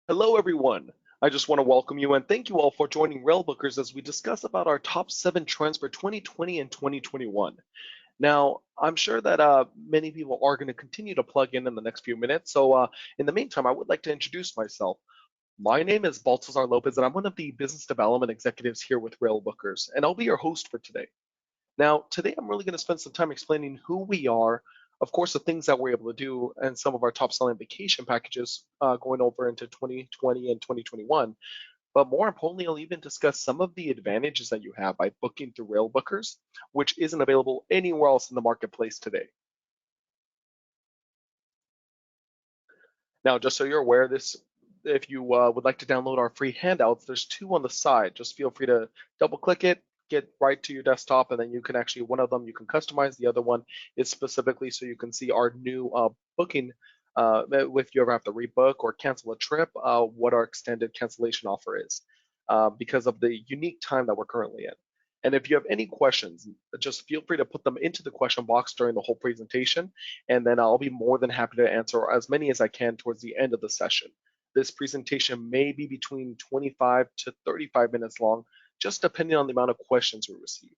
Hello, everyone. I just want to welcome you and thank you all for joining Railbookers as we discuss about our top 7 trends for 2020 and 2021. Now, I'm sure that many people are going to continue to plug in the next few minutes. So, in the meantime, I would like to introduce myself. My name is Baltazar Lopez, and I'm one of the business development executives here with Railbookers, and I'll be your host for today. Now, today I'm really going to spend some time explaining who we are, of course, the things that we're able to do, and some of our top selling vacation packages going over into 2020 and 2021. But more importantly, I'll even discuss some of the advantages that you have by booking through Railbookers, which isn't available anywhere else in the marketplace today. Now, just so you're aware, if you would like to download our free handouts, there's two on the side. Just feel free to double click it, get right to your desktop, and then you can actually, one of them you can customize. The other one is specifically so you can see our new booking. If you ever have to rebook or cancel a trip, what our extended cancellation offer is, because of the unique time that we're currently in. And if you have any questions, just feel free to put them into the question box during the whole presentation, and then I'll be more than happy to answer as many as I can towards the end of the session. This presentation may be between 25 to 35 minutes long, just depending on the amount of questions we receive.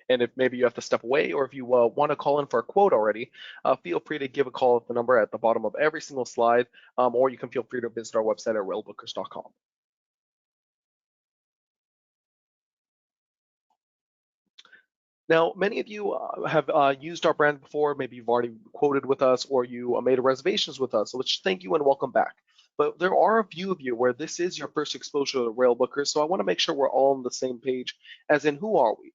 And if maybe you have to step away, or if you want to call in for a quote already, feel free to give a call at the number at the bottom of every single slide, or you can feel free to visit our website at railbookers.com. Now, many of you have used our brand before. Maybe you've already quoted with us or you made reservations with us, which thank you and welcome back. But there are a few of you where this is your first exposure to Railbookers, so I want to make sure we're all on the same page, as in who are we?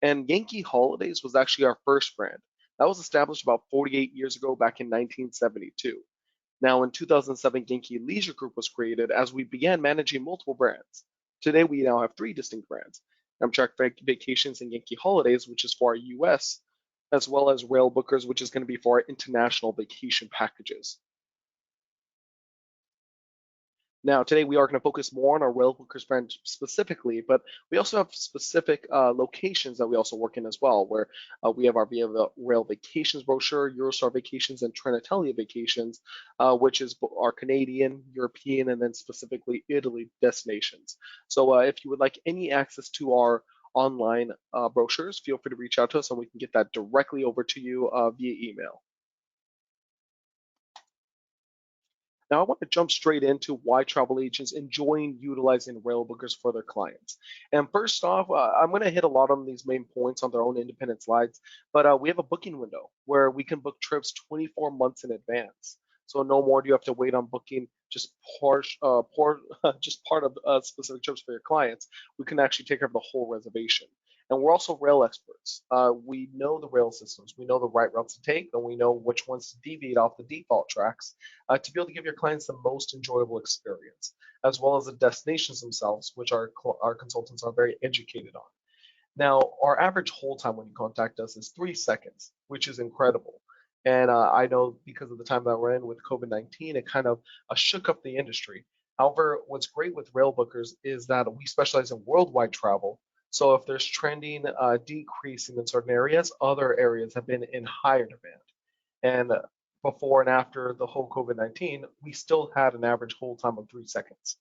And Yankee Holidays was actually our first brand. That was established about 48 years ago, back in 1972. Now, in 2007, Yankee Leisure Group was created as we began managing multiple brands. Today, we now have three distinct brands: Amtrak Vacations and Yankee Holidays, which is for our US, as well as Railbookers, which is going to be for our international vacation packages. Now, today we are going to focus more on our Railbookers brand specifically, but we also have specific locations that we also work in as well, where we have our Via Rail Vacations brochure, Eurostar Vacations, and Trenitalia Vacations, which is our Canadian, European, and then specifically Italy destinations. So if you would like any access to our online brochures, feel free to reach out to us and we can get that directly over to you via email. Now, I want to jump straight into why travel agents enjoy utilizing Railbookers for their clients. And first off, I'm going to hit a lot of these main points on their own independent slides, but we have a booking window where we can book trips 24 months in advance. So no more do you have to wait on booking just just part of specific trips for your clients. We can actually take care of the whole reservation. And we're also rail experts. We know the rail systems, we know the right routes to take, and we know which ones to deviate off the default tracks to be able to give your clients the most enjoyable experience, as well as the destinations themselves, which our consultants are very educated on. Now, our average hold time when you contact us is 3 seconds, which is incredible. And I know because of the time that we're in with COVID-19, it kind of shook up the industry. However, what's great with Railbookers is that we specialize in worldwide travel. So if there's trending decreasing in certain areas, other areas have been in higher demand. And before and after the whole COVID-19, we still had an average hold time of 3 seconds.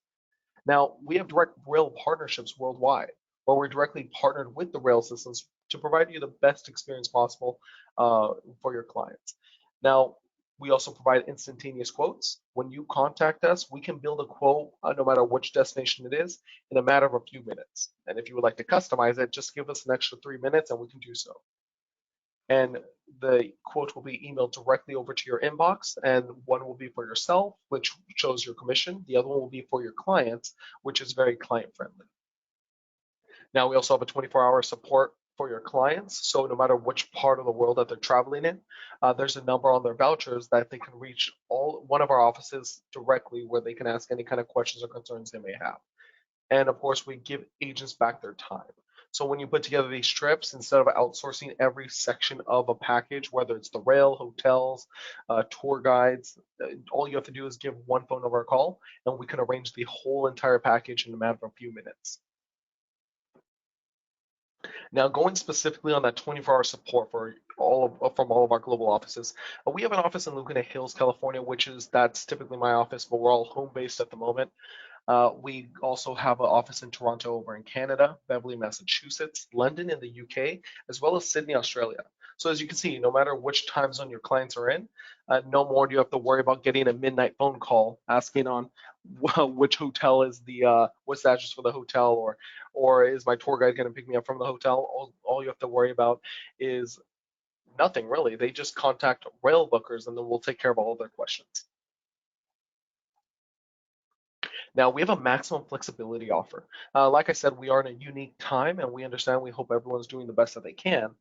Now, we have direct rail partnerships worldwide, where we're directly partnered with the rail systems to provide you the best experience possible for your clients. Now, we also provide instantaneous quotes. When you contact us, we can build a quote no matter which destination it is in a matter of a few minutes. And if you would like to customize it, just give us an extra 3 minutes and we can do so. And the quote will be emailed directly over to your inbox, and one will be for yourself, which shows your commission. The other one will be for your clients, which is very client friendly. Now, we also have a 24-hour support for your clients. So no matter which part of the world that they're traveling in, there's a number on their vouchers that they can reach one of our offices directly where they can ask any kind of questions or concerns they may have. And of course, we give agents back their time. So when you put together these trips, instead of outsourcing every section of a package, whether it's the rail, hotels, tour guides, all you have to do is give one phone number a call, and we can arrange the whole entire package in a matter of a few minutes. Now, going specifically on that 24-hour support for all from all of our global offices. We have an office in Laguna Hills, California, that's typically my office, but we're all home based at the moment. We also have an office in Toronto over in Canada, Beverly, Massachusetts, London in the UK, as well as Sydney, Australia. So as you can see, no matter which time zone your clients are in, no more do you have to worry about getting a midnight phone call asking on which hotel is what's the address for the hotel, or is my tour guide going to pick me up from the hotel. All you have to worry about is nothing really. They just contact Railbookers and then we'll take care of all of their questions. Now, we have a maximum flexibility offer. Like I said, we are in a unique time and we understand, we hope everyone's doing the best that they can.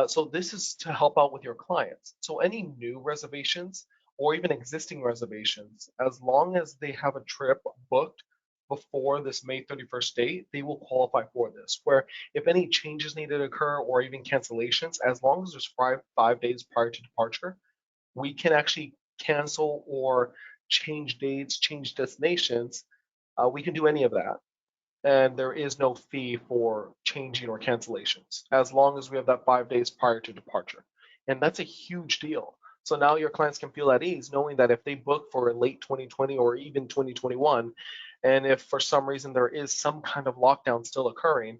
So this is to help out with your clients. So any new reservations or even existing reservations, as long as they have a trip booked before this May 31st date, they will qualify for this. Where if any changes need to occur or even cancellations, as long as there's five days prior to departure, we can actually cancel or change dates, change destinations. We can do any of that. And there is no fee for changing or cancellations as long as we have that 5 days prior to departure. And that's a huge deal. So now your clients can feel at ease knowing that if they book for late 2020 or even 2021, and if for some reason there is some kind of lockdown still occurring,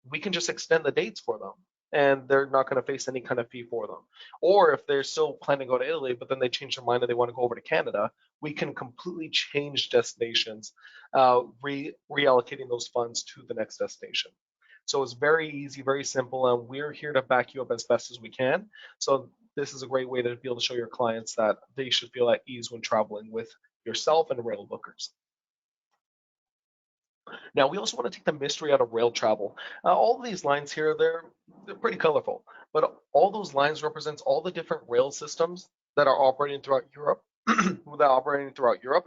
we can just extend the dates for them and they're not going to face any kind of fee for them. Or if they're still planning to go to Italy, but then they change their mind and they want to go over to Canada, we can completely change destinations, reallocating those funds to the next destination. So it's very easy, very simple, and we're here to back you up as best as we can. So this is a great way to be able to show your clients that they should feel at ease when traveling with yourself and Railbookers. Now, we also want to take the mystery out of rail travel. All of these lines here, they're pretty colorful, but all those lines represents all the different rail systems that are operating throughout Europe,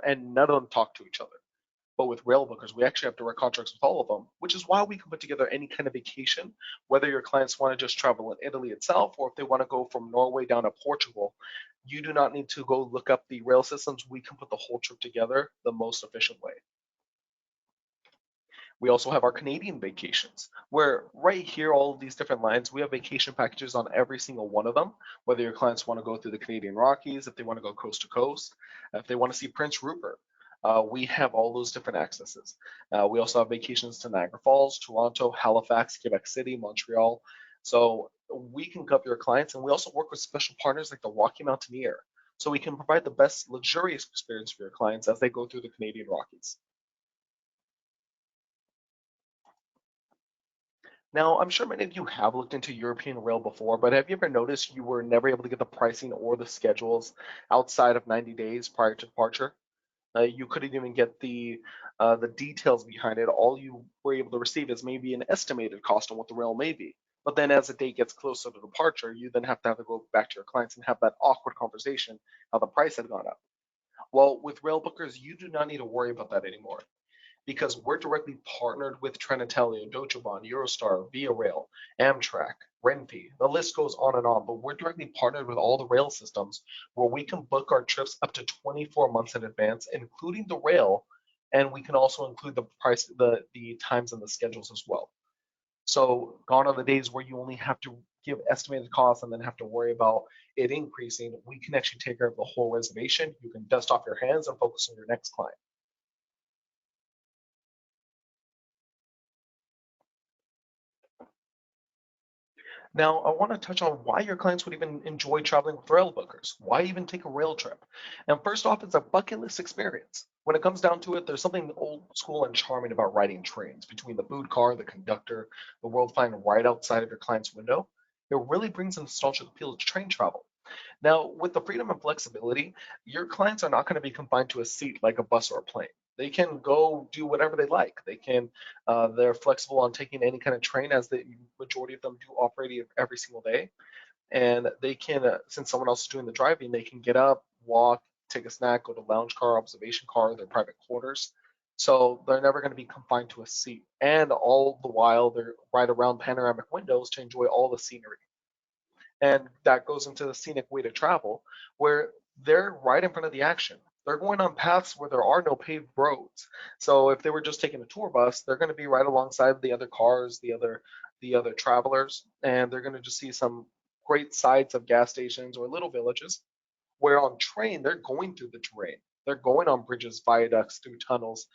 and none of them talk to each other. But with Railbookers, we actually have direct contracts with all of them, which is why we can put together any kind of vacation, whether your clients want to just travel in Italy itself, or if they want to go from Norway down to Portugal. You do not need to go look up the rail systems. We can put the whole trip together the most efficient way. We also have our Canadian vacations, where right here, all of these different lines, we have vacation packages on every single one of them, whether your clients want to go through the Canadian Rockies, if they want to go coast to coast, if they want to see Prince Rupert. We have all those different accesses. We also have vacations to Niagara Falls, Toronto, Halifax, Quebec City, Montreal. So we can cover your clients, and we also work with special partners like the Rocky Mountaineer. So we can provide the best luxurious experience for your clients as they go through the Canadian Rockies. Now, I'm sure many of you have looked into European rail before, but have you ever noticed you were never able to get the pricing or the schedules outside of 90 days prior to departure? You couldn't even get the details behind it. All you were able to receive is maybe an estimated cost on what the rail may be. But then as the date gets closer to departure, you then have to go back to your clients and have that awkward conversation how the price had gone up. Well, with rail bookers, you do not need to worry about that anymore because we're directly partnered with Trenitalia, Deutsche Bahn, Eurostar, Via Rail, Amtrak, Renfe. The list goes on and on, but we're directly partnered with all the rail systems where we can book our trips up to 24 months in advance, including the rail, and we can also include the price, the times and the schedules as well. So gone are the days where you only have to give estimated costs and then have to worry about it increasing. We can actually take care of the whole reservation. You can dust off your hands and focus on your next client. Now, I want to touch on why your clients would even enjoy traveling with rail bookers. Why even take a rail trip? And first off, it's a bucket list experience. When it comes down to it, there's something old school and charming about riding trains between the food car, the conductor, the world flying right outside of your client's window. It really brings a nostalgic appeal to train travel. Now, with the freedom and flexibility, your clients are not going to be confined to a seat like a bus or a plane. They can go do whatever they like. They're flexible on taking any kind of train, as the majority of them do operate every single day. And they can, since someone else is doing the driving, they can get up, walk, take a snack, go to lounge car, observation car, their private quarters. So they're never going to be confined to a seat. And all the while, they're right around panoramic windows to enjoy all the scenery. And that goes into the scenic way to travel, where they're right in front of the action. They're going on paths where there are no paved roads. So if they were just taking a tour bus, they're going to be right alongside the other cars, the other travelers, and they're going to just see some great sites of gas stations or little villages, where on train, they're going through the terrain. They're going on bridges, viaducts, through tunnels,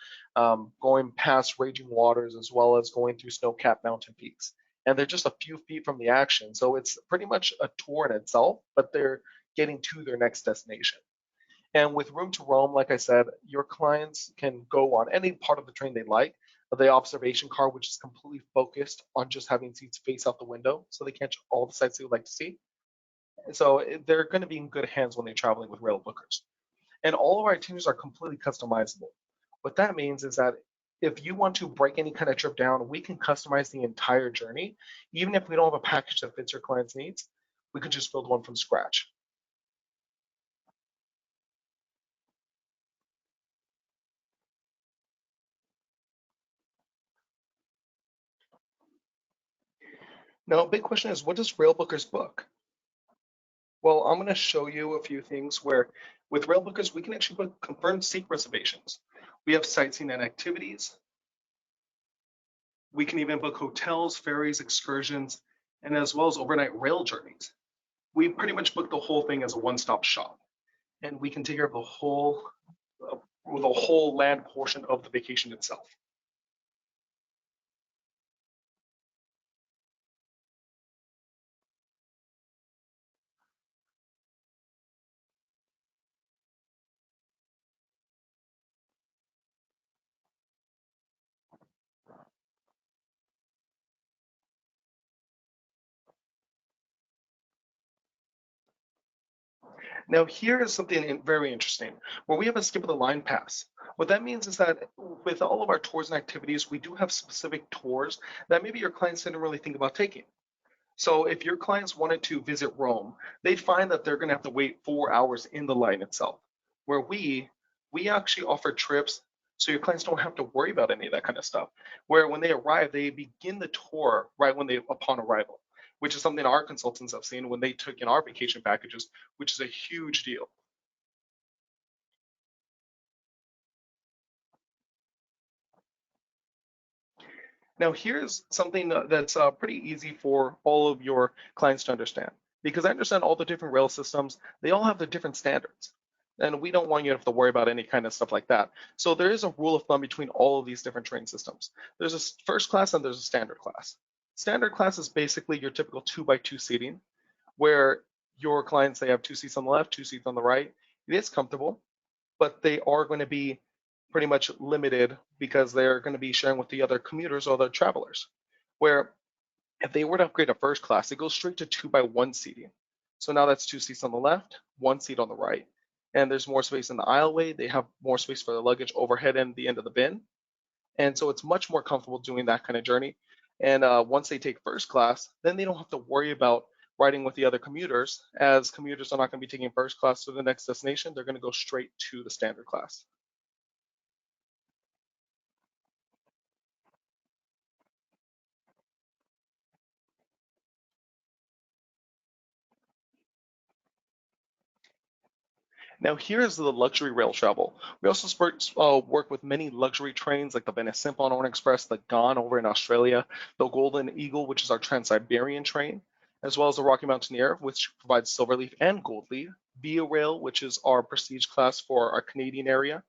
going past raging waters, as well as going through snow-capped mountain peaks. And they're just a few feet from the action. So it's pretty much a tour in itself, but they're getting to their next destination. And with room to roam, like I said, your clients can go on any part of the train they like. The observation car, which is completely focused on just having seats face out the window, so they catch all the sights they would like to see. So they're going to be in good hands when they're traveling with rail bookers. And all of our itineraries are completely customizable. What that means is that if you want to break any kind of trip down, we can customize the entire journey. Even if we don't have a package that fits your client's needs, we could just build one from scratch. Now, a big question is, what does Railbookers book? Well, I'm going to show you a few things where with Railbookers, we can actually book confirmed seat reservations. We have sightseeing and activities. We can even book hotels, ferries, excursions, and as well as overnight rail journeys. We pretty much book the whole thing as a one-stop shop, and we can take care of uh, the whole land portion of the vacation itself. Now, here is something very interesting where we have a skip of the line pass. What that means is that with all of our tours and activities, we do have specific tours that maybe your clients didn't really think about taking. So if your clients wanted to visit Rome, they'd find that they're going to have to wait 4 hours in the line itself. Where we actually offer trips so your clients don't have to worry about any of that kind of stuff. Where when they arrive, they begin the tour right when they upon arrival, which is something our consultants have seen when they took in our vacation packages, which is a huge deal. Now, here's something that's pretty easy for all of your clients to understand, because I understand all the different rail systems, they all have their different standards. And we don't want you to have to worry about any kind of stuff like that. So there is a rule of thumb between all of these different train systems. There's a first class and there's a standard class. Standard class is basically your typical 2x2 seating, where your clients, they have two seats on the left, two seats on the right. It is comfortable, but they are going to be pretty much limited because they're going to be sharing with the other commuters or other travelers. Where if they were to upgrade to first class, it goes straight to 2x1 seating. So now that's two seats on the left, one seat on the right. And there's more space in the aisleway. They have more space for the luggage overhead and the end of the bin. And so it's much more comfortable doing that kind of journey. And once they take first class, then they don't have to worry about riding with the other commuters, as commuters are not going to be taking first class to the next destination. They're going to go straight to the standard class. Now, here's the luxury rail travel. We also work with many luxury trains like the Venice Simplon Express, the Gone over in Australia, the Golden Eagle, which is our Trans-Siberian train, as well as the Rocky Mountaineer, which provides Silverleaf and Goldleaf, Via Rail, which is our prestige class for our Canadian area,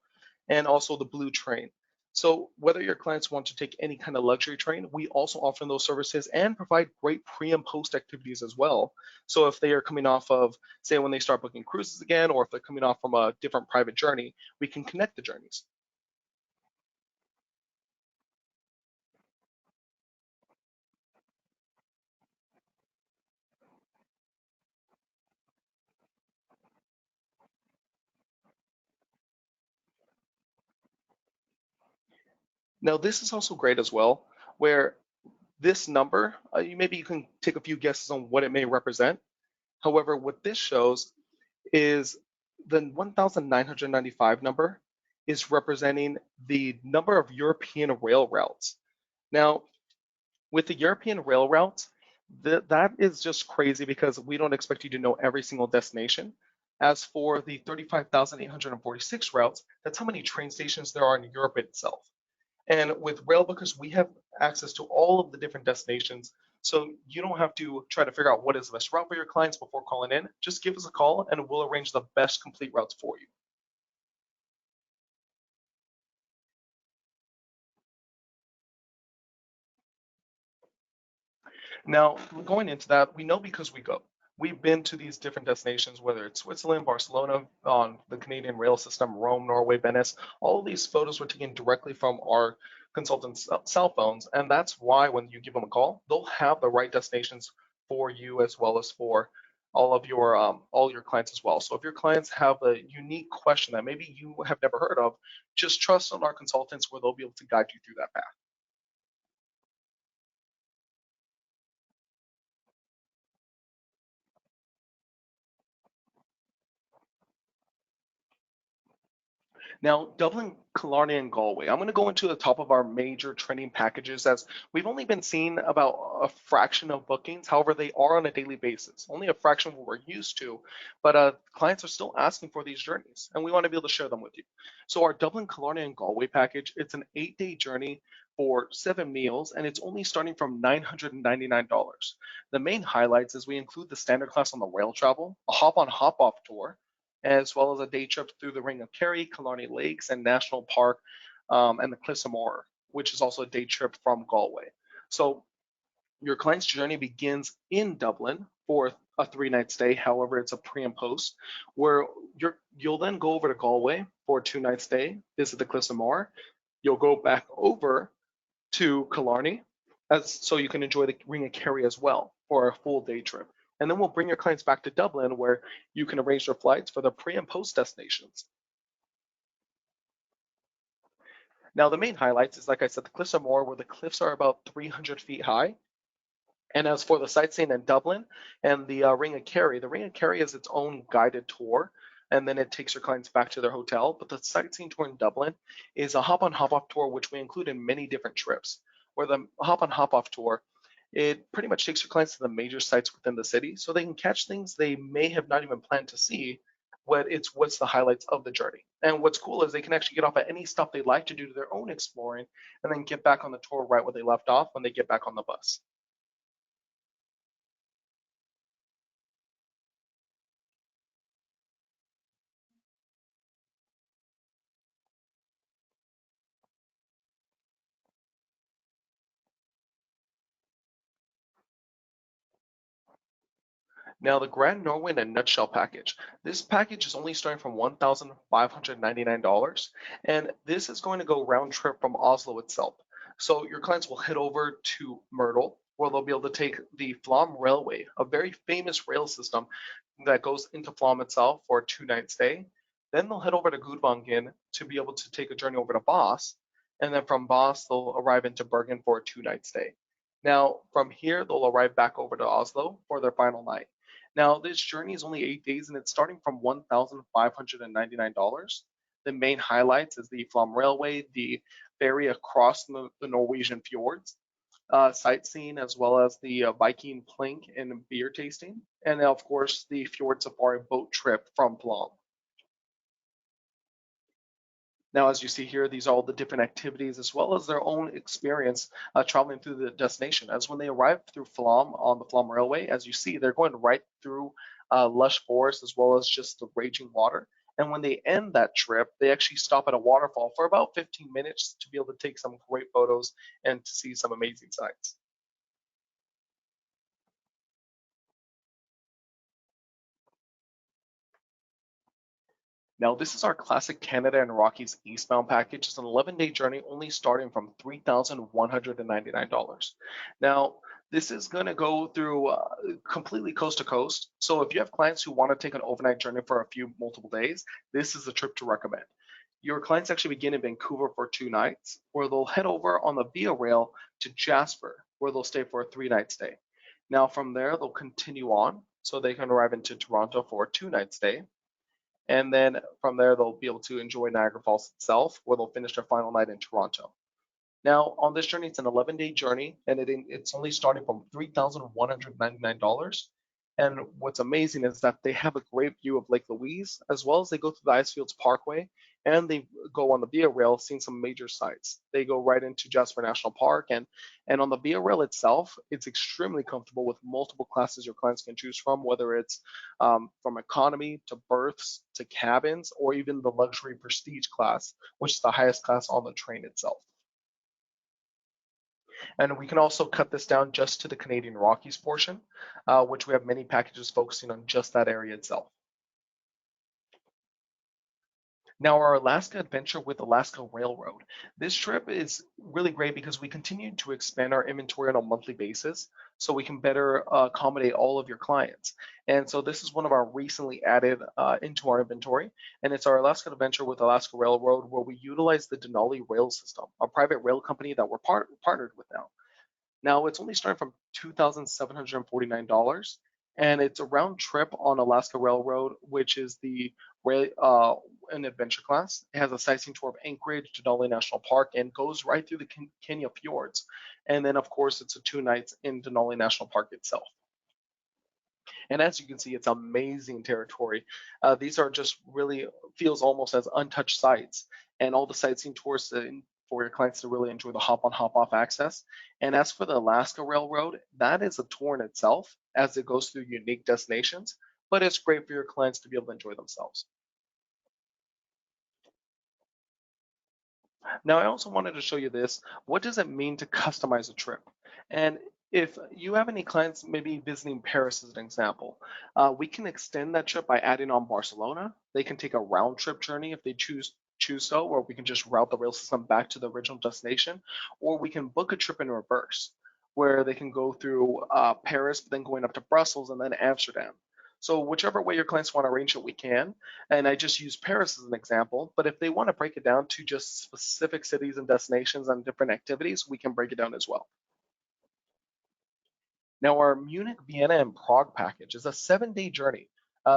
and also the Blue Train. So whether your clients want to take any kind of luxury train, we also offer those services and provide great pre and post activities as well. So if they are coming off of, say, when they start booking cruises again, or if they're coming off from a different private journey, we can connect the journeys. Now, this is also great as well, where this number, maybe you can take a few guesses on what it may represent. However, what this shows is the 1,995 number is representing the number of European rail routes. Now, with the European rail routes, that is just crazy because we don't expect you to know every single destination. As for the 35,846 routes, that's how many train stations there are in Europe itself. And with Railbookers, we have access to all of the different destinations So you don't have to try to figure out what is the best route for your clients before calling in. Just give us a call and we'll arrange the best complete routes for you. Now, going into that, we know because we go. We've been to these different destinations, whether it's Switzerland, Barcelona, on the Canadian rail system, Rome, Norway, Venice. All of these photos were taken directly from our consultants' cell phones, and that's why when you give them a call, they'll have the right destinations for you as well as for all your clients as well. So if your clients have a unique question that maybe you have never heard of, just trust on our consultants where they'll be able to guide you through that path. Now, Dublin, Killarney, and Galway. I'm going to go into the top of our major trending packages as we've only been seeing about a fraction of bookings. However, they are on a daily basis, only a fraction of what we're used to. But clients are still asking for these journeys, and we want to be able to share them with you. So our Dublin, Killarney, and Galway package, it's an 8-day journey for 7 meals, and it's only starting from $999. The main highlights is we include the standard class on the rail travel, a hop-on, hop-off tour, as well as a day trip through the Ring of Kerry, Killarney Lakes, and National Park, and the Cliffs of Moher, which is also a day trip from Galway. So your client's journey begins in Dublin for a 3-night stay. However, it's a pre and post, where you'll then go over to Galway for a 2-night stay, visit the Cliffs of Moher. You'll go back over to Killarney, so you can enjoy the Ring of Kerry as well for a full day trip. And then we'll bring your clients back to Dublin where you can arrange their flights for the pre and post destinations. Now, the main highlights is, like I said, the Cliffs of Moher, where the cliffs are about 300 feet high. And as for the sightseeing in Dublin and the Ring of Kerry, the Ring of Kerry is its own guided tour, and then it takes your clients back to their hotel. But the sightseeing tour in Dublin is a hop on, hop off tour, which we include in many different trips. Where the hop on, hop off tour, it pretty much takes your clients to the major sites within the city so they can catch things they may have not even planned to see. What's the highlights of the journey. And what's cool is they can actually get off at any stop they like to do their own exploring and then get back on the tour right where they left off when they get back on the bus. Now, the Grand Norway in a nutshell package. This package is only starting from $1,599, and this is going to go round trip from Oslo itself. So your clients will head over to Myrtle, where they'll be able to take the Flom Railway, a very famous rail system that goes into Flom itself for a 2-night stay. Then they'll head over to Gudvangen to be able to take a journey over to Voss, and then from Voss they'll arrive into Bergen for a 2-night stay. Now, from here, they'll arrive back over to Oslo for their final night. Now, this journey is only 8 days and it's starting from $1,599. The main highlights is the Flom Railway, the ferry across the Norwegian fjords, sightseeing, as well as the Viking plink and beer tasting, and of course the fjord safari boat trip from Flom. Now, as you see here, these are all the different activities as well as their own experience traveling through the destination. As when they arrive through Flom on the Flom Railway, as you see, they're going right through lush forest as well as just the raging water. And when they end that trip, they actually stop at a waterfall for about 15 minutes to be able to take some great photos and to see some amazing sights. Now, this is our classic Canada and Rockies Eastbound package. It's an 11-day journey, only starting from $3,199. Now, this is going to go through completely coast to coast. So if you have clients who want to take an overnight journey for a few multiple days, this is the trip to recommend. Your clients actually begin in Vancouver for 2 nights, where they'll head over on the Via Rail to Jasper, where they'll stay for a 3-night stay. Now, from there, they'll continue on, so they can arrive into Toronto for a 2-night stay. And then from there, they'll be able to enjoy Niagara Falls itself, where they'll finish their final night in Toronto. Now, on this journey, it's an 11-day journey, and it's only starting from $3,199. And what's amazing is that they have a great view of Lake Louise, as well as they go through the Icefields Parkway, and they go on the Via Rail, seeing some major sites. They go right into Jasper National Park, and on the Via Rail itself, it's extremely comfortable with multiple classes your clients can choose from, whether it's from economy to berths to cabins, or even the luxury prestige class, which is the highest class on the train itself. And we can also cut this down just to the Canadian Rockies portion, which we have many packages focusing on just that area itself. Now, our Alaska adventure with Alaska Railroad. This trip is really great because we continue to expand our inventory on a monthly basis so we can better accommodate all of your clients. And so this is one of our recently added into our inventory, and it's our Alaska adventure with Alaska Railroad, where we utilize the Denali Rail System, a private rail company that we're partnered with now. Now, it's only starting from $2,749, and it's a round trip on Alaska Railroad, which is the an adventure class. It has a sightseeing tour of Anchorage, Denali National Park, and goes right through the Kenya fjords. And then, of course, it's a 2 nights in Denali National Park itself. And as you can see, it's amazing territory. These are just really feels almost as untouched sites, and all the sightseeing tours for your clients to really enjoy the hop on, hop off access. And as for the Alaska Railroad, that is a tour in itself as it goes through unique destinations, but it's great for your clients to be able to enjoy themselves. Now, I also wanted to show you this. What does it mean to customize a trip? And if you have any clients maybe visiting Paris as an example, we can extend that trip by adding on Barcelona. They can take a round trip journey if they choose so, or we can just route the rail system back to the original destination, or we can book a trip in reverse, where they can go through Paris, but then going up to Brussels and then Amsterdam. So whichever way your clients want to arrange it, we can. And I just use Paris as an example, but if they want to break it down to just specific cities and destinations and different activities, we can break it down as well. Now, our Munich, Vienna, and Prague package is a 7-day journey,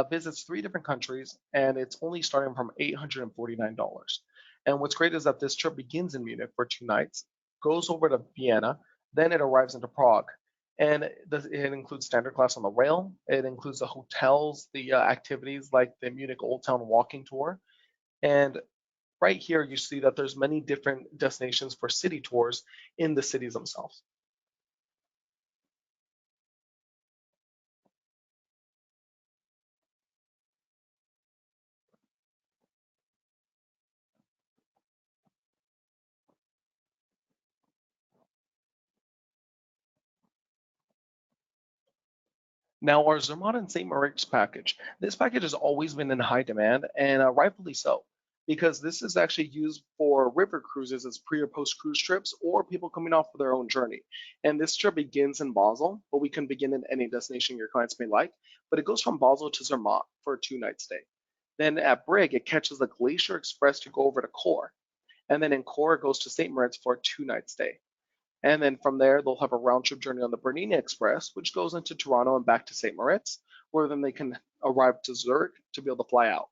visits 3 different countries, and it's only starting from $849. And what's great is that this trip begins in Munich for 2 nights, goes over to Vienna, then it arrives into Prague. And it includes standard class on the rail. It includes the hotels, the activities like the Munich Old Town walking tour. And right here, you see that there's many different destinations for city tours in the cities themselves. Now, our Zermatt and St. Moritz package. This package has always been in high demand, and rightfully so, because this is actually used for river cruises as pre or post cruise trips or people coming off for their own journey. And this trip begins in Basel, but we can begin in any destination your clients may like. But it goes from Basel to Zermatt for a 2 night stay. Then at Brig, it catches the Glacier Express to go over to Core. And then in Core, it goes to St. Moritz for a 2 night stay. And then from there, they'll have a round trip journey on the Bernini Express, which goes into Toronto and back to St. Moritz, where then they can arrive to Zurich to be able to fly out.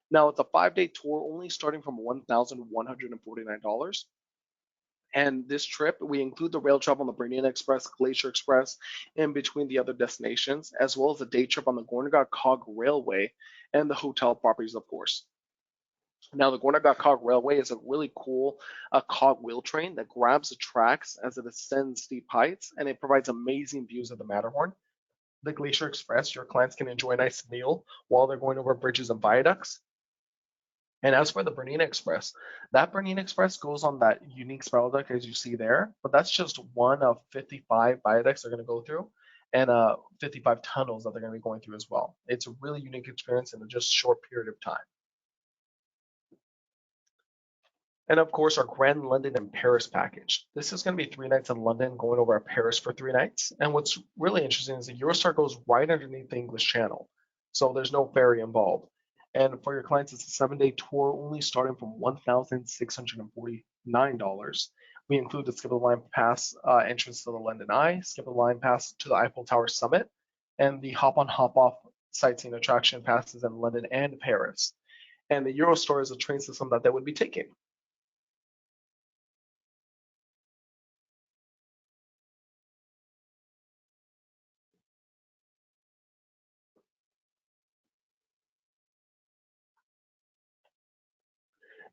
Now, it's a 5-day tour only starting from $1,149. And this trip, we include the rail travel on the Bernini Express, Glacier Express, in between the other destinations, as well as a day trip on the Gornagok Cog Railway and the hotel properties, of course. Now, the Gornagok Cog Railway is a really cool cog wheel train that grabs the tracks as it ascends steep heights, and it provides amazing views of the Matterhorn. The Glacier Express, your clients can enjoy a nice meal while they're going over bridges and viaducts. And as for the Bernina Express, that Bernina Express goes on that unique spiral deck as you see there, but that's just one of 55 viaducts they're going to go through and 55 tunnels that they're going to be going through as well. It's a really unique experience in a just short period of time. And of course, our Grand London and Paris package. This is going to be 3 nights in London, going over to Paris for 3 nights. And what's really interesting is the Eurostar goes right underneath the English Channel. So there's no ferry involved. And for your clients, it's a 7-day tour only starting from $1,649. We include the Skip the Line Pass entrance to the London Eye, Skip the Line Pass to the Eiffel Tower Summit, and the hop on, hop off sightseeing attraction passes in London and Paris. And the Eurostar is a train system that they would be taking.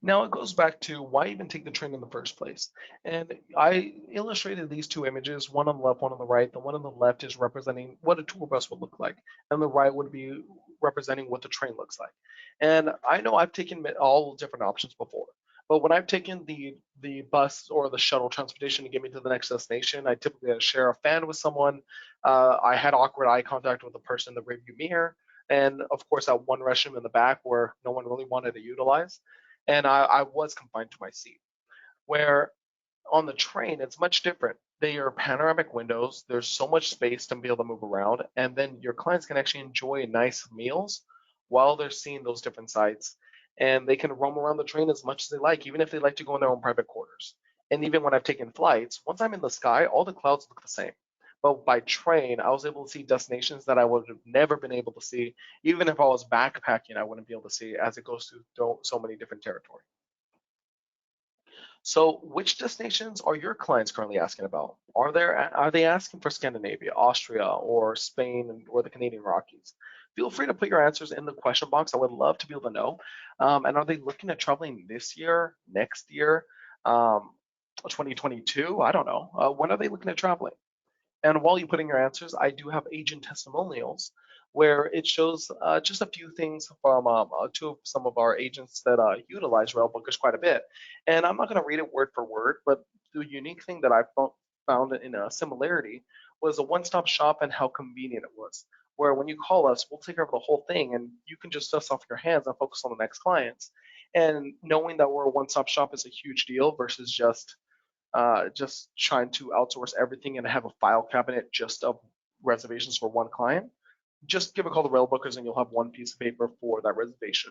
Now it goes back to why even take the train in the first place. And I illustrated these two images, one on the left, one on the right. The one on the left is representing what a tour bus would look like, and the right would be representing what the train looks like. And I know I've taken all different options before, but when I've taken the bus or the shuttle transportation to get me to the next destination, I typically had to share a fan with someone. I had awkward eye contact with the person in the rearview mirror, and of course that one restroom in the back where no one really wanted to utilize, and I was confined to my seat. Where on the train, it's much different. They are panoramic windows. There's so much space to be able to move around, and then your clients can actually enjoy nice meals while they're seeing those different sites, and they can roam around the train as much as they like, even if they like to go in their own private quarters. And even when I've taken flights, once I'm in the sky, all the clouds look the same. But by train, I was able to see destinations that I would have never been able to see, even if I was backpacking. I wouldn't be able to see as it goes through so many different territories. So, which destinations are your clients currently asking about? Are they asking for Scandinavia, Austria, or Spain, or the Canadian Rockies? Feel free to put your answers in the question box. I would love to be able to know. And are they looking at traveling this year, next year, um, 2022? I don't know. When are they looking at traveling? And while you put in your answers, I do have agent testimonials where it shows just a few things from two of some of our agents that utilize Railbookers quite a bit. And I'm not going to read it word for word, but the unique thing that I found in a similarity was a one-stop shop and how convenient it was. Where when you call us, we'll take care of the whole thing, and you can just dust off your hands and focus on the next clients. And knowing that we're a one-stop shop is a huge deal versus just trying to outsource everything and have a file cabinet just of reservations for one client. Just give a call to Railbookers and you'll have one piece of paper for that reservation.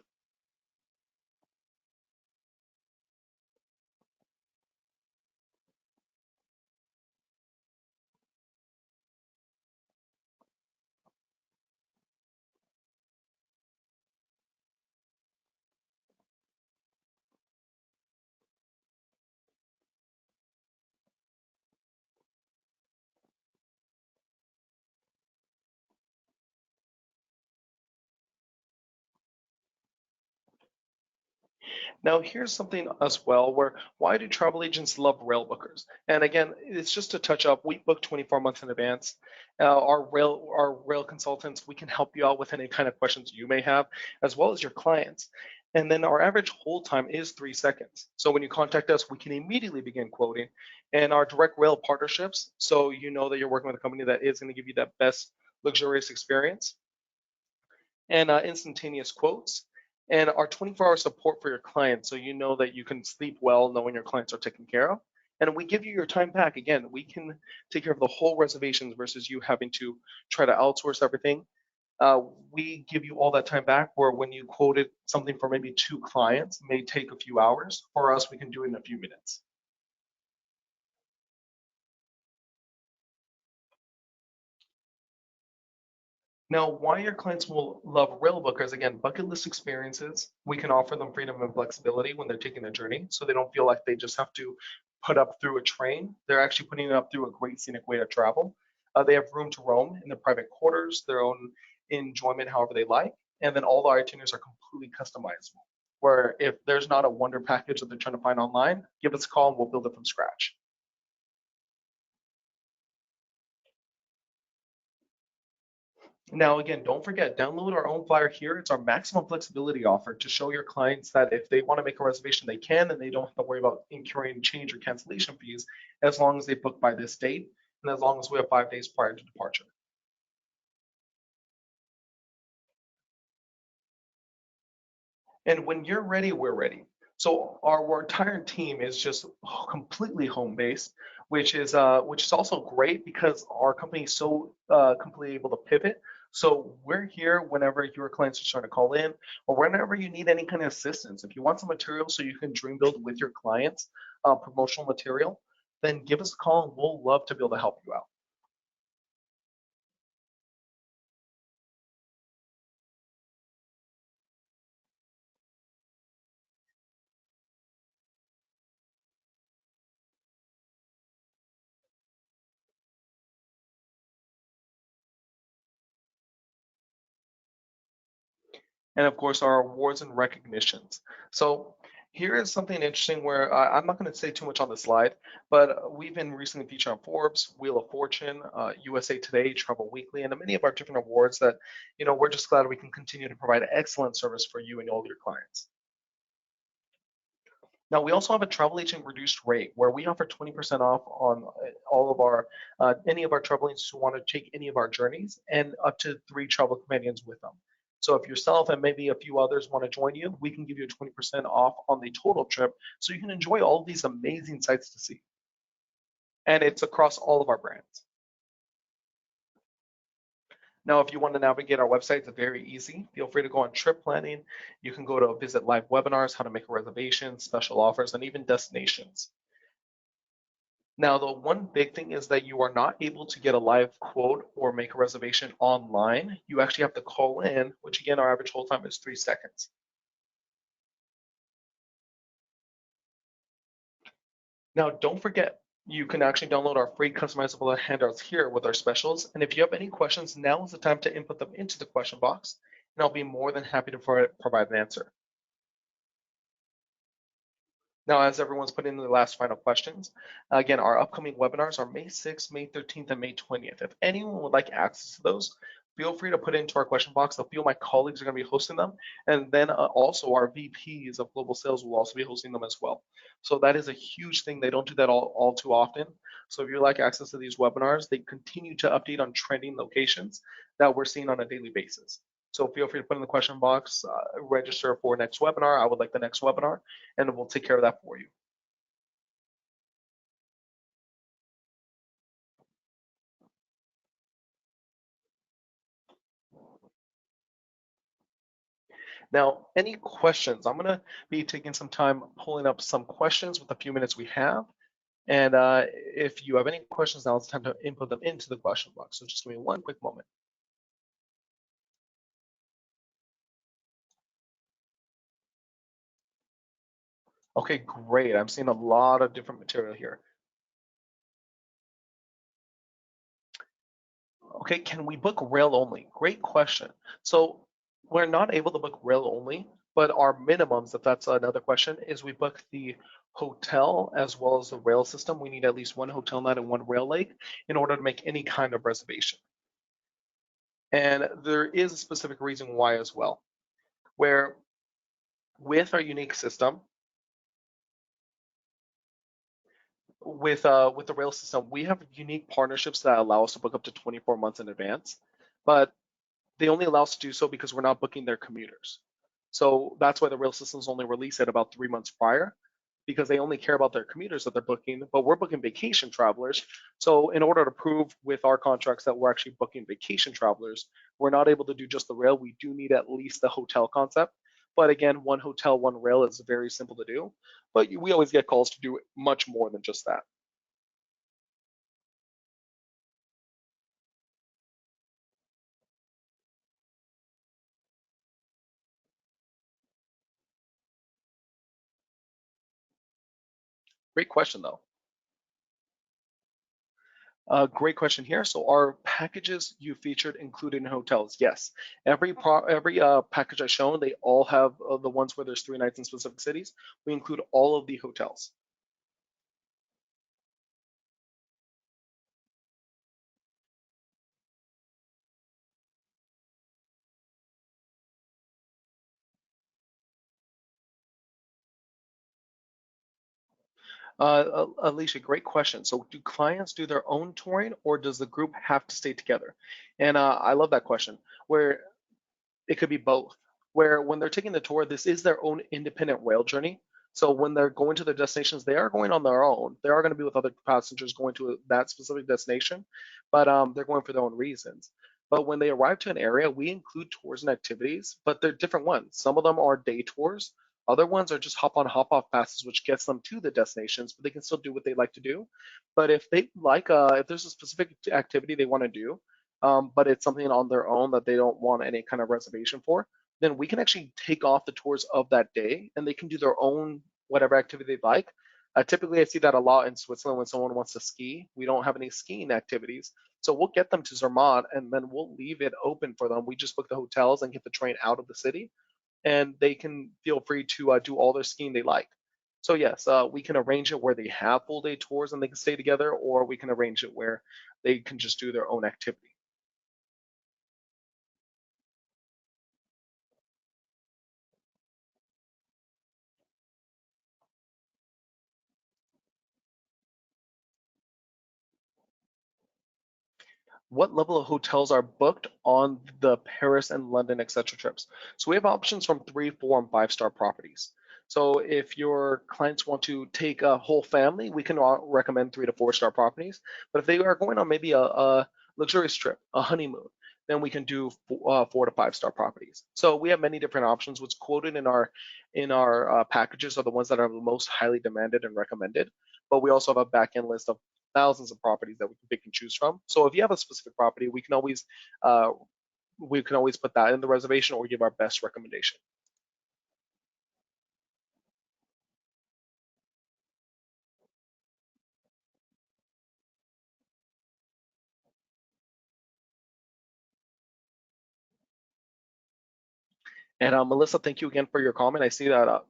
Now, here's something as well where why do travel agents love Railbookers? And again, it's just to touch up. We book 24 months in advance. Our rail consultants, we can help you out with any kind of questions you may have, as well as your clients. And then our average hold time is 3 seconds. So when you contact us, we can immediately begin quoting. And our direct rail partnerships, so you know that you're working with a company that is going to give you that best luxurious experience and instantaneous quotes, and our 24-hour support for your clients so you know that you can sleep well knowing your clients are taken care of. And we give you your time back. Again, we can take care of the whole reservations versus you having to try to outsource everything. We give you all that time back where when you quoted something for maybe two clients, it may take a few hours. For us, we can do it in a few minutes. Now, why your clients will love Railbookers, again, bucket list experiences. We can offer them freedom and flexibility when they're taking their journey, so they don't feel like they just have to put up through a train. They're actually putting it up through a great scenic way to travel. They have room to roam in their private quarters, their own enjoyment, however they like, and then all the itineraries are completely customizable. Where if there's not a wonder package that they're trying to find online, give us a call and we'll build it from scratch. Now, again, don't forget, download our own flyer here. It's our maximum flexibility offer to show your clients that if they want to make a reservation, they can, and they don't have to worry about incurring change or cancellation fees as long as they book by this date and as long as we have 5 days prior to departure. And when you're ready, we're ready. So our entire team is just completely home based, which is also great because our company is so completely able to pivot. So we're here whenever your clients are trying to call in, or whenever you need any kind of assistance. If you want some material so you can dream build with your clients, promotional material, then give us a call and we'll love to be able to help you out. And of course, our awards and recognitions. So Here is something interesting where I'm not going to say too much on the slide, but we've been recently featured on Forbes, Wheel of Fortune, USA Today, Travel Weekly, and many of our different awards that, we're just glad we can continue to provide excellent service for you and all your clients. Now, we also have a travel agent reduced rate where we offer 20% off on all of our, any of our travel agents who want to take any of our journeys and up to 3 travel companions with them. So if yourself and maybe a few others want to join you, we can give you a 20% off on the total trip so you can enjoy all of these amazing sights to see. And it's across all of our brands. Now, if you want to navigate our website, it's very easy. Feel free to go on trip planning. You can go to visit live webinars, how to make a reservation, special offers, and even destinations. Now, the one big thing is that you are not able to get a live quote or make a reservation online. You actually have to call in, which again, our average hold time is 3 seconds. Now, don't forget, you can actually download our free customizable handouts here with our specials. And if you have any questions, now is the time to input them into the question box, and I'll be more than happy to provide an answer. Now, as everyone's put in the last final questions, again, our upcoming webinars are May 6th, May 13th, and May 20th. If anyone would like access to those, feel free to put it into our question box. A few of my colleagues are going to be hosting them. And then also our VPs of global sales will also be hosting them as well. So that is a huge thing. They don't do that all too often. So if you like access to these webinars, they continue to update on trending locations that we're seeing on a daily basis. So feel free to put in the question box, register for next webinar. I would like the next webinar, and we'll take care of that for you. Now, any questions? I'm going to be taking some time pulling up some questions with the few minutes we have. And if you have any questions, now it's time to input them into the question box. So just give me one quick moment. Okay, great. I'm seeing a lot of different material here. Okay, can we book rail only? Great question. So we're not able to book rail only, but our minimums, if that's another question, is we book the hotel as well as the rail system. We need at least one hotel night and one rail leg in order to make any kind of reservation. And there is a specific reason why as well, where with our unique system, with the rail system, we have unique partnerships that allow us to book up to 24 months in advance, but they only allow us to do so because we're not booking their commuters. So that's why the rail systems only release it about 3 months prior, because they only care about their commuters that they're booking, but we're booking vacation travelers. So in order to prove with our contracts that we're actually booking vacation travelers, we're not able to do just the rail. We do need at least the hotel concept. But again, one hotel, one rail is very simple to do. But we always get calls to do much more than just that. Great question, though. Great question here. So our packages you featured included in hotels. Yes, every package I shown, they all have the ones where there's 3 nights in specific cities. We include all of the hotels. Alicia, great question. So do clients do their own touring or does the group have to stay together? And I love that question, where it could be both. Where when they're taking the tour, this is their own independent rail journey. So when they're going to their destinations, they are going on their own. They are going to be with other passengers going to that specific destination, but they're going for their own reasons. But when they arrive to an area, we include tours and activities, but they're different ones. Some of them are day tours. Other ones are just hop on, hop off passes, which gets them to the destinations, but they can still do what they like to do. But if they like, if there's a specific activity they want to do, but it's something on their own that they don't want any kind of reservation for, then we can actually take off the tours of that day and they can do their own whatever activity they like. Typically, I see that a lot in Switzerland when someone wants to ski. We don't have any skiing activities. So we'll get them to Zermatt and then we'll leave it open for them. We just book the hotels and get the train out of the city. and they can feel free to do all their skiing they like. So yes, we can arrange it where they have full day tours and they can stay together, or we can arrange it where they can just do their own activity. What level of hotels are booked on the Paris and London, etc. trips? So we have options from 3, 4, and 5-star properties. So if your clients want to take a whole family, we can recommend 3 to 4-star properties. But if they are going on maybe a luxurious trip, a honeymoon, then we can do 4 to 5-star properties. So we have many different options. What's quoted in our packages are the ones that are the most highly demanded and recommended. But we also have a back end list of thousands of properties that we can pick and choose from. So if you have a specific property, uh, we can always put that in the reservation or give our best recommendation. And Melissa, thank you again for your comment. I see that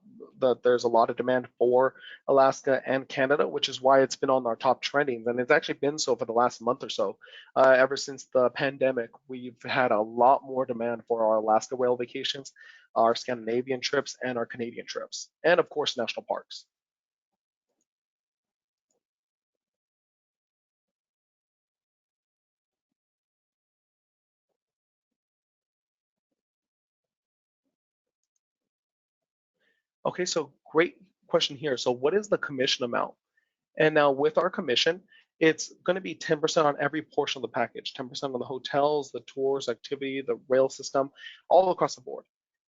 there's a lot of demand for Alaska and Canada, which is why it's been on our top trendings, and it's actually been so for the last month or so. Ever since the pandemic, we've had a lot more demand for our Alaska whale vacations, our Scandinavian trips, and our Canadian trips, and of course, national parks. Okay, so great question here. So what is the commission amount? And now with our commission, it's going to be 10% on every portion of the package, 10% on the hotels, the tours, activity, the rail system, all across the board.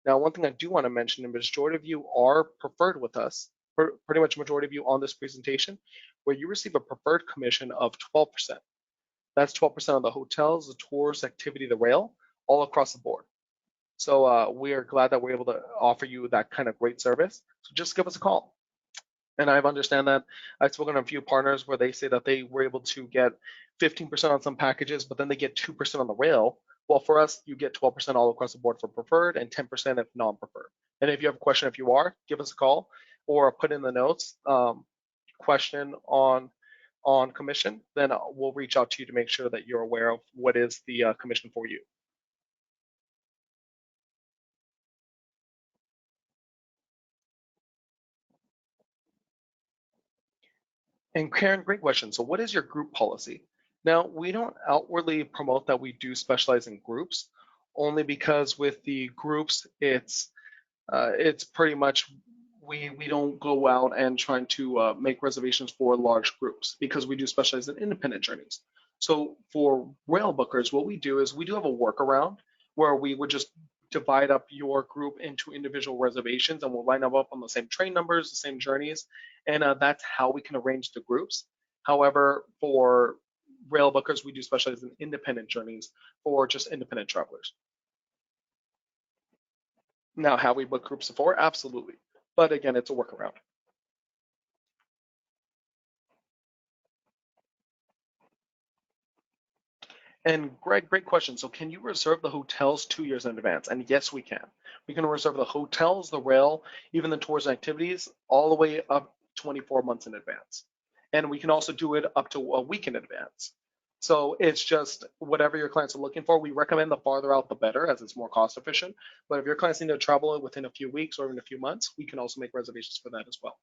Now, one thing I do want to mention, the majority of you are preferred with us, pretty much majority of you on this presentation, where you receive a preferred commission of 12%. That's 12% on the hotels, the tours, activity, the rail, all across the board. So we are glad that we're able to offer you that kind of great service. So just give us a call. And I understand that I've spoken to a few partners where they say that they were able to get 15% on some packages, but then they get 2% on the rail. Well, for us, you get 12% all across the board for preferred and 10% if non-preferred. And if you have a question, if you are, give us a call or put in the notes question on commission. Then we'll reach out to you to make sure that you're aware of what is the commission for you. And Karen, great question. So, what is your group policy? Now, we don't outwardly promote that we do specialize in groups, only because with the groups, it's pretty much we don't go out and trying to make reservations for large groups because we do specialize in independent journeys. So for rail bookers, what we do is we do have a workaround where we would just divide up your group into individual reservations and we'll line them up on the same train numbers, the same journeys, and that's how we can arrange the groups. However, for rail bookers, we do specialize in independent journeys for just independent travelers. Now, have we booked groups before? Absolutely. But again, it's a workaround. And Greg, great question. So can you reserve the hotels 2 years in advance? And yes, we can. We can reserve the hotels, the rail, even the tours and activities, all the way up 24 months in advance. And we can also do it up to a week in advance. So it's just whatever your clients are looking for. We recommend the farther out, the better, as it's more cost efficient. But if your clients need to travel within a few weeks or even a few months, we can also make reservations for that as well.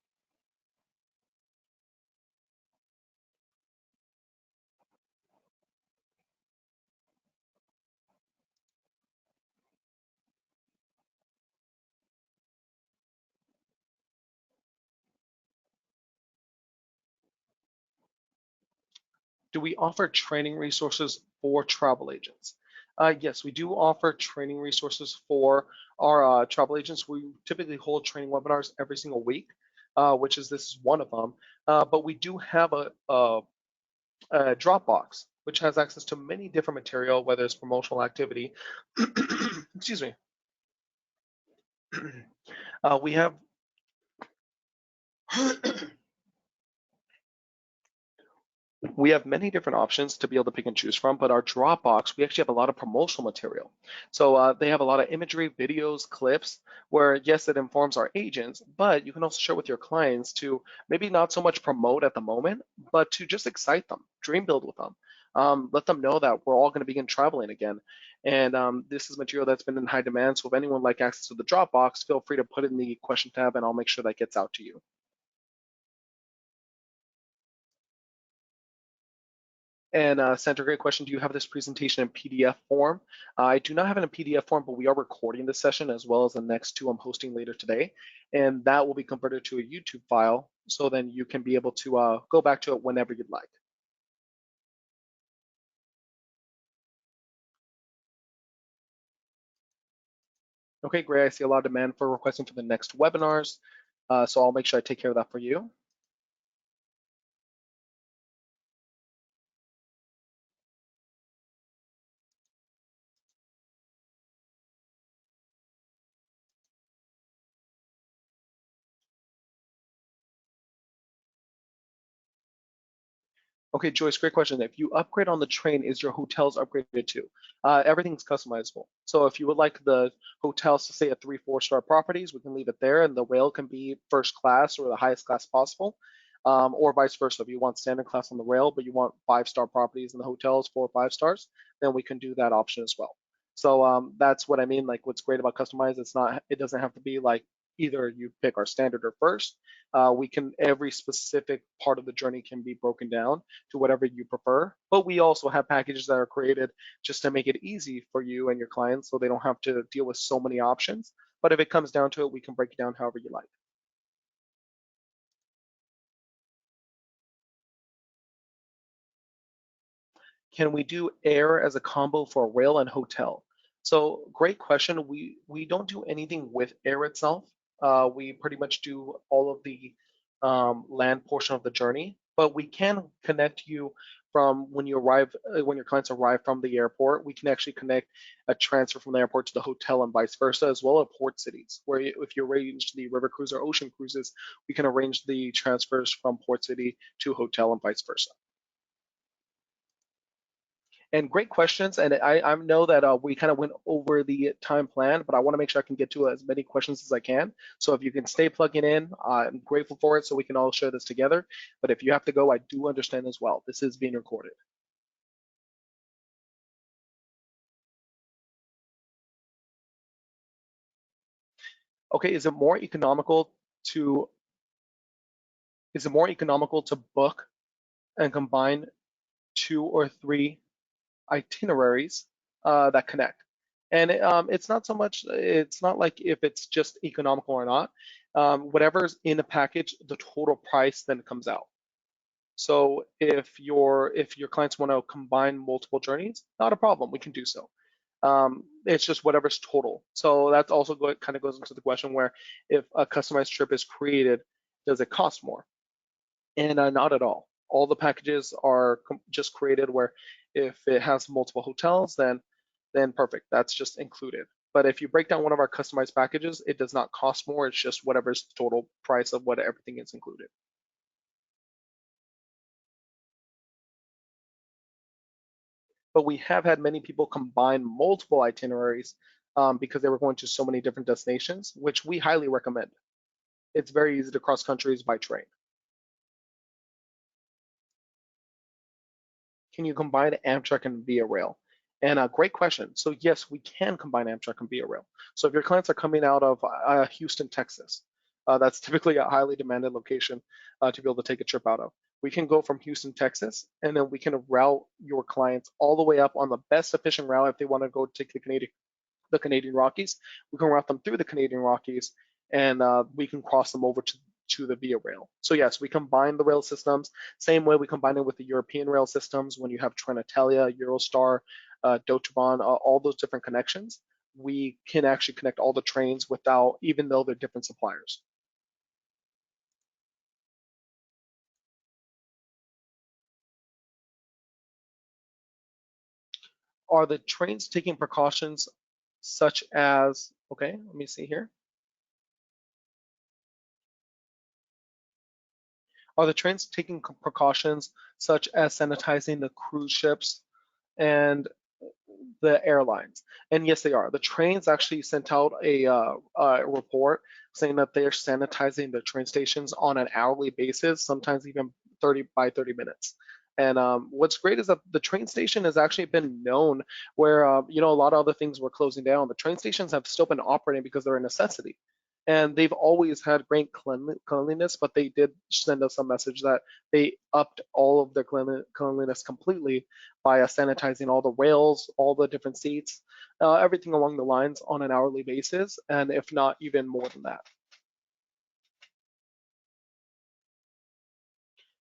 Do we offer training resources for travel agents? Yes, we do offer training resources for our travel agents. We typically hold training webinars every single week, which is this is one of them. But we do have a Dropbox, which has access to many different material, whether it's promotional activity. Excuse me. We have We have many different options to be able to pick and choose from, but our Dropbox, we actually have a lot of promotional material. So they have a lot of imagery, videos, clips, where yes, it informs our agents, but you can also share with your clients to maybe not so much promote at the moment, but to just excite them, dream build with them. Let them know that we're all going to begin traveling again. And this is material that's been in high demand. So if anyone would like access to the Dropbox, feel free to put it in the question tab and I'll make sure that gets out to you. And Sandra, great question. Do you have this presentation in PDF form? I do not have it in PDF form, but we are recording this session as well as the next two I'm hosting later today. And that will be converted to a YouTube file. So then you can be able to go back to it whenever you'd like. Okay, great. I see a lot of demand for requesting for the next webinars. So I'll make sure I take care of that for you. Okay, Joyce, great question. If you upgrade on the train, is your hotels upgraded too? Everything's customizable. So if you would like the hotels to stay at 3, 4 star properties, we can leave it there, and the rail can be first class or the highest class possible, or vice versa. If you want standard class on the rail, but you want 5 star properties in the hotels, 4 or 5 stars, then we can do that option as well. So that's what I mean. Like what's great about customized, it doesn't have to be like either you pick our standard or first. Every specific part of the journey can be broken down to whatever you prefer. But we also have packages that are created just to make it easy for you and your clients so they don't have to deal with so many options. But if it comes down to it, we can break it down however you like. Can we do air as a combo for rail and hotel? So great question. We don't do anything with air itself. We pretty much do all of the land portion of the journey, but we can connect you from when you arrive, when your clients arrive from the airport. We can actually connect a transfer from the airport to the hotel and vice versa, as well as port cities, where if you arrange the river cruise or ocean cruises, we can arrange the transfers from port city to hotel and vice versa. And great questions. And I know that we kind of went over the time plan, but I want to make sure I can get to as many questions as I can. So if you can stay plugging in, I'm grateful for it so we can all share this together. But if you have to go, I do understand as well. This is being recorded. Okay, to is it more economical to book and combine 2 or 3 itineraries that connect? And it's not so much, it's not like if it's just economical or not. Whatever's in the package, the total price then comes out. So if your clients want to combine multiple journeys, not a problem, we can do so. It's just whatever's total. So that's also kind of goes into the question where if a customized trip is created, does it cost more? And not at all. All the packages are just created where if it has multiple hotels, then perfect. That's just included. But if you break down one of our customized packages, it does not cost more. It's just whatever's the total price of what everything is included. But we have had many people combine multiple itineraries because they were going to so many different destinations, which we highly recommend. It's very easy to cross countries by train. Can you combine Amtrak and Via Rail? And a great question. So yes, we can combine Amtrak and Via Rail. So if your clients are coming out of Houston, Texas, that's typically a highly demanded location to be able to take a trip out of. We can go from Houston, Texas, and then we can route your clients all the way up on the best efficient route if they want to go take the Canadian Rockies. We can route them through the Canadian Rockies, and we can cross them over to the Via Rail. So yes, we combine the rail systems. Same way we combine it with the European rail systems when you have Trenitalia, Eurostar, Deutsche Bahn, all those different connections. We can actually connect all the trains without, even though they're different suppliers. Are the trains taking precautions such as, okay, let me see here. Are the trains taking precautions such as sanitizing the cruise ships and the airlines? And yes, they are. The trains actually sent out a report saying that they're sanitizing the train stations on an hourly basis, sometimes even 30 by 30 minutes. And what's great is that the train station has actually been known where, a lot of other things were closing down. The train stations have still been operating because they're a necessity. And they've always had great cleanliness, but they did send us a message that they upped all of their cleanliness completely by sanitizing all the rails, all the different seats, everything along the lines on an hourly basis, and if not even more than that.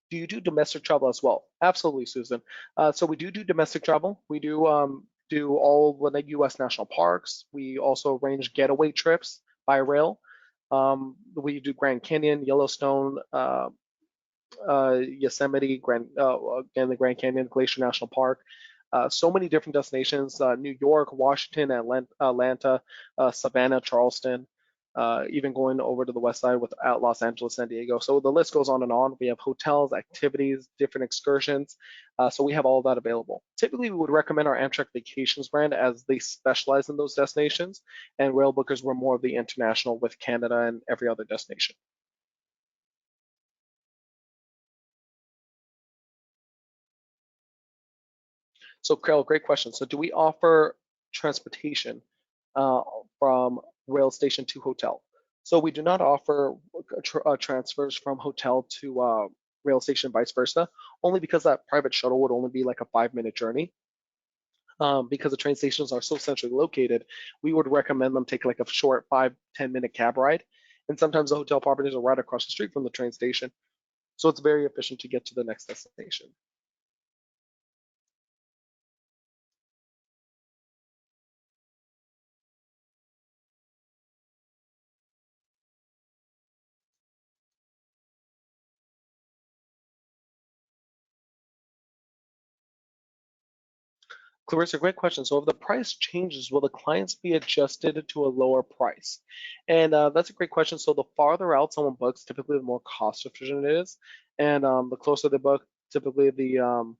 Do you do domestic travel as well? Absolutely, Susan. So we do domestic travel. We do all of the U.S. national parks. We also arrange getaway trips by rail. We do Grand Canyon, Yellowstone, Yosemite, again the Grand Canyon, Glacier National Park. So many different destinations: New York, Washington, Atlanta, Savannah, Charleston, even going over to the west side with Los Angeles, San Diego. So the list goes on and on. We have hotels, activities, different excursions. So we have all of that available. Typically, we would recommend our Amtrak Vacations brand as they specialize in those destinations, and Railbookers were more of the international with Canada and every other destination. So, Carol, great question. So, do we offer transportation uh, from rail station to hotel? So, we do not offer transfers from hotel to rail station, vice versa, only because that private shuttle would only be like a 5-minute journey. Because the train stations are so centrally located, we would recommend them take like a short 5-10 minute cab ride. And sometimes the hotel properties are right across the street from the train station. So, it's very efficient to get to the next destination. Clarissa, great question. So if the price changes, will the clients be adjusted to a lower price? And that's a great question. So the farther out someone books, typically the more cost efficient it is, and the closer they book, typically the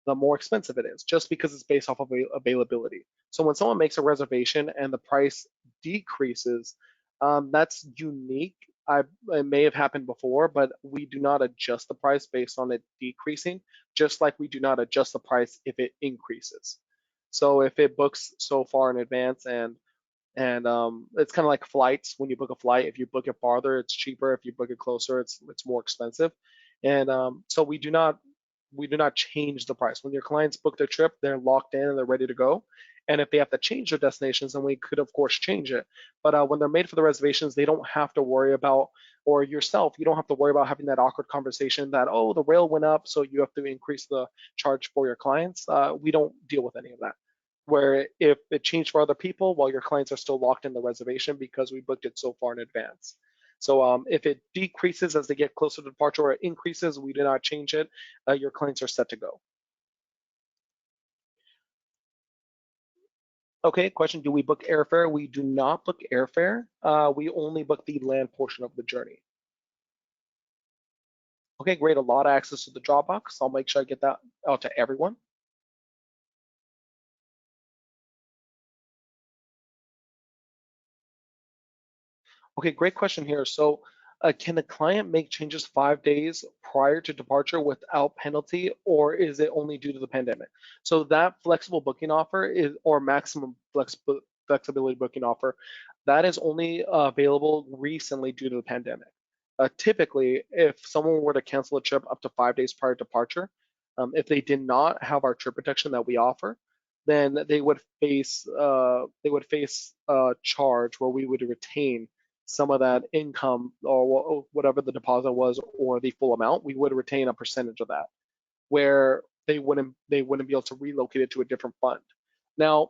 more expensive it is, just because it's based off of availability. So when someone makes a reservation and the price decreases, that's unique. It may have happened before, but we do not adjust the price based on it decreasing, just like we do not adjust the price if it increases. So if it books so far in advance and it's kind of like flights. When you book a flight, if you book it farther, it's cheaper. If you book it closer, it's more expensive. And so we do not change the price. When your clients book their trip, they're locked in and they're ready to go. And if they have to change their destinations, then we could of course change it. But when they're made for the reservations, they don't have to worry about, or yourself, you don't have to worry about having that awkward conversation that, oh, the rail went up, so you have to increase the charge for your clients. We don't deal with any of that. Where if it changed for other people, while your clients are still locked in the reservation because we booked it so far in advance. So if it decreases as they get closer to departure or it increases, we do not change it. Your clients are set to go. Okay, question, do we book airfare? We do not book airfare. We only book the land portion of the journey. Okay, great, a lot of access to the Dropbox. I'll make sure I get that out to everyone. Okay, great question here. So, can the client make changes 5 days prior to departure without penalty, or is it only due to the pandemic? So that flexible booking offer is, or maximum flexibility booking offer, that is only available recently due to the pandemic. Typically, if someone were to cancel a trip up to 5 days prior to departure, if they did not have our trip protection that we offer, then they would face a charge where we would retain some of that income or whatever the deposit was or the full amount. We would retain a percentage of that, where they wouldn't be able to relocate it to a different fund. Now,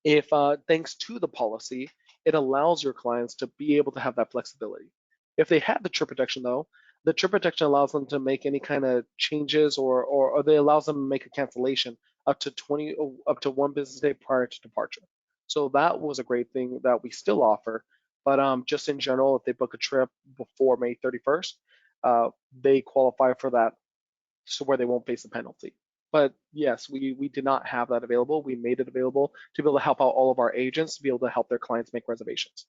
if thanks to the policy, it allows your clients to be able to have that flexibility. If they have the trip protection though, the trip protection allows them to make any kind of changes or they allows them to make a cancellation up to 1 business day prior to departure. So that was a great thing that we still offer. But just in general, if they book a trip before May 31st, they qualify for that, so where they won't face a penalty. But yes, we did not have that available. We made it available to be able to help out all of our agents to be able to help their clients make reservations.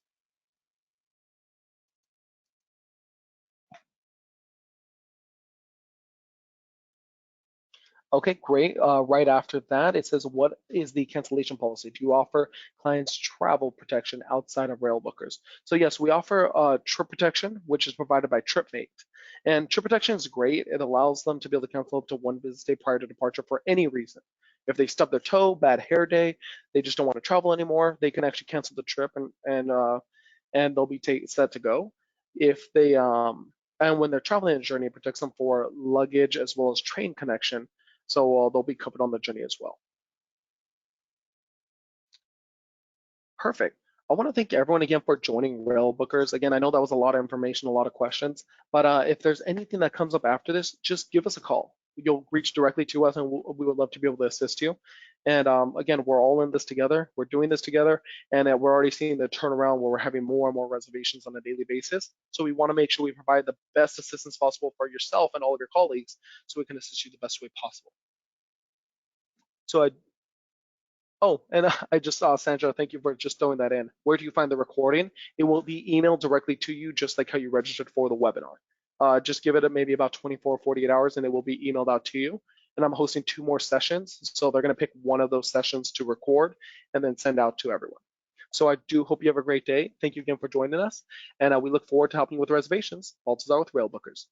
Okay, great. Right after that, it says, what is the cancellation policy? Do you offer clients travel protection outside of Railbookers? So yes, we offer trip protection, which is provided by TripMate. And trip protection is great. It allows them to be able to cancel up to one business day prior to departure for any reason. If they stub their toe, bad hair day, they just don't want to travel anymore, they can actually cancel the trip and they'll be set to go. If they and when they're traveling on a journey, it protects them for luggage as well as train connection, so they'll be covered on the journey as well. Perfect. I want to thank everyone again for joining Railbookers. Again, I know that was a lot of information, a lot of questions, but if there's anything that comes up after this, just give us a call. You'll reach directly to us, and we would love to be able to assist you. And again, we're all in this together. We're doing this together, and we're already seeing the turnaround where we're having more and more reservations on a daily basis. So we want to make sure we provide the best assistance possible for yourself and all of your colleagues, so we can assist you the best way possible. So Oh, and I just saw Sandra. Thank you for just throwing that in. Where do you find the recording? It will be emailed directly to you, just like how you registered for the webinar. Just give it maybe about 24, 48 hours, and it will be emailed out to you. And I'm hosting 2 more sessions, so they're going to pick one of those sessions to record and then send out to everyone. So I do hope you have a great day. Thank you again for joining us, and we look forward to helping you with reservations. Baltazar with Railbookers.